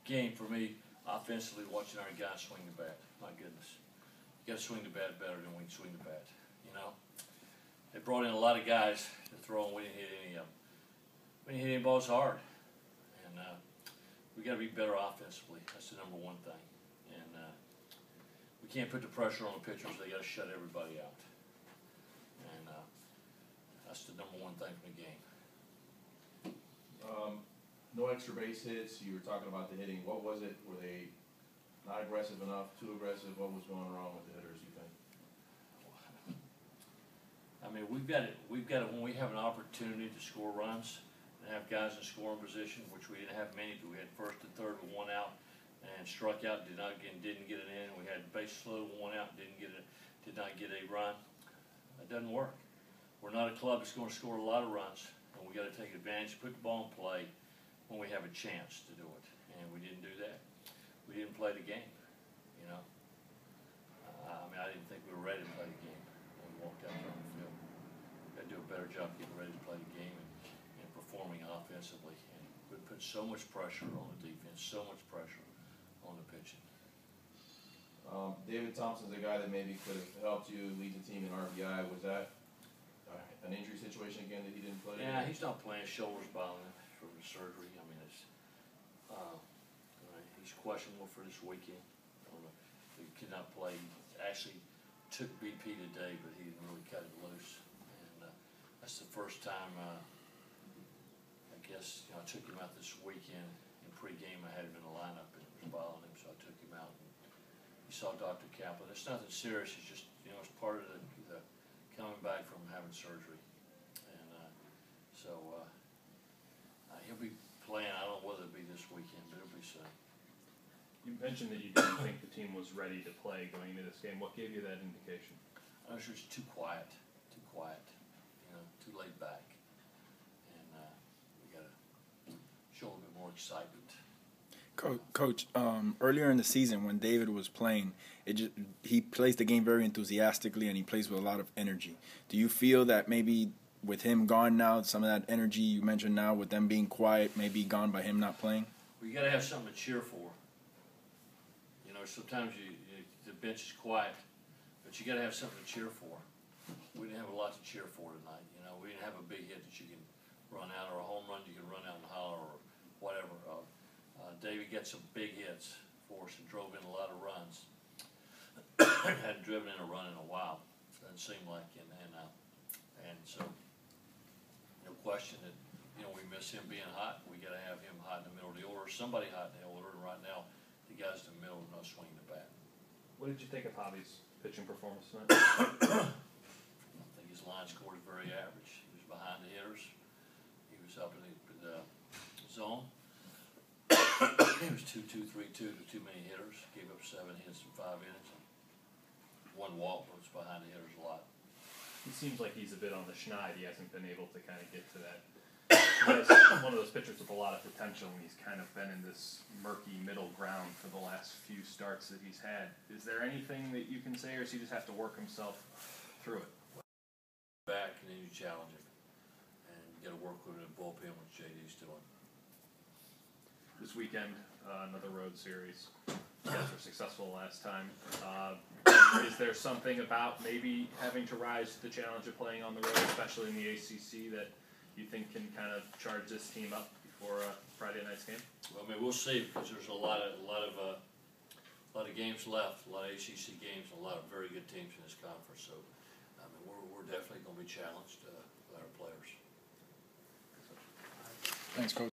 game for me, offensively, watching our guys swing the bat. My goodness. You got to swing the bat better than we can swing the bat, you know. They brought in a lot of guys to throw, and we didn't hit any of them. We didn't hit any balls hard. And we got to be better offensively. That's the number one thing. And we can't put the pressure on the pitchers. They got to shut everybody out. And that's the number one thing from the game. No extra base hits. You were talking about the hitting. What was it? Were they not aggressive enough? Too aggressive? What was going wrong with the hitters, you think? I mean, we've got it. When we have an opportunity to score runs and have guys in scoring position, which we didn't have many, but we had first and third with one out and struck out, didn't get it in. We had base loaded with one out, did not get a run. That doesn't work. We're not a club that's going to score a lot of runs, and we got to take advantage, put the ball in play when we have a chance to do it. And we didn't do that. We didn't play the game, you know. I mean, I didn't think we were ready to play the game when we walked out there on the field. We got to do a better job getting ready to play the game and performing offensively. And we put so much pressure on the defense, so much pressure on the pitching. David Thompson's a guy that maybe could have helped you lead the team in RBI. Was that an injury situation again that he didn't play? Yeah, he's not playing. Shoulders bothering from the surgery. I mean, it's he's questionable for this weekend. I don't know. He could not play. He actually took BP today, but he didn't really cut it loose. And that's the first time. I guess I took him out this weekend in pregame. I had him in the lineup, and it was bothering him, so I took him out. And he saw Dr. Kaplan. It's nothing serious. It's just it's part of the coming back from having surgery, and so he'll be playing. I don't know whether it'll be this weekend, but it'll be soon. You mentioned that you didn't think the team was ready to play going into this game. What gave you that indication? I was just too quiet, too laid back, and we got to show a little bit more excitement. Coach, earlier in the season when David was playing, he plays the game very enthusiastically and he plays with a lot of energy. Do you feel that maybe with him gone now, some of that energy you mentioned now with them being quiet may be gone by him not playing? Well, you got to have something to cheer for. You know, sometimes the bench is quiet, but you got to have something to cheer for. We didn't have a lot to cheer for tonight. You know, we didn't have a big hit that you can run out, or a home run you can run out and holler, or whatever. David got some big hits for us and drove in a lot of runs. Hadn't driven in a run in a while. Doesn't seem like, and so no question that we miss him being hot. We got to have him hot in the middle of the order. Somebody hot in the order. And right now, the guys in the middle are not swinging the bat. What did you think of Javi's pitching performance tonight? I think his line score is very average. He was behind the hitters. He was up in the zone. He was 2-2, 3-2 to too many hitters. Gave up 7 hits in 5 innings. One walk, but was behind the hitters a lot. He seems like he's a bit on the schneid. He hasn't been able to kind of get to that. He's one of those pitchers with a lot of potential, and he's kind of been in this murky middle ground for the last few starts that he's had. Is there anything that you can say, or does he just have to work himself through it? Back, and then you challenge him. And you got to work with him in the bullpen, which JD's doing. This weekend, another road series. You guys were successful last time. Is there something about maybe having to rise to the challenge of playing on the road, especially in the ACC, that you think can kind of charge this team up before Friday night's game? Well, I mean, we'll see, because there's a lot of games left, a lot of ACC games, and a lot of very good teams in this conference. So, I mean, we're definitely going to be challenged with our players. Thanks, Coach.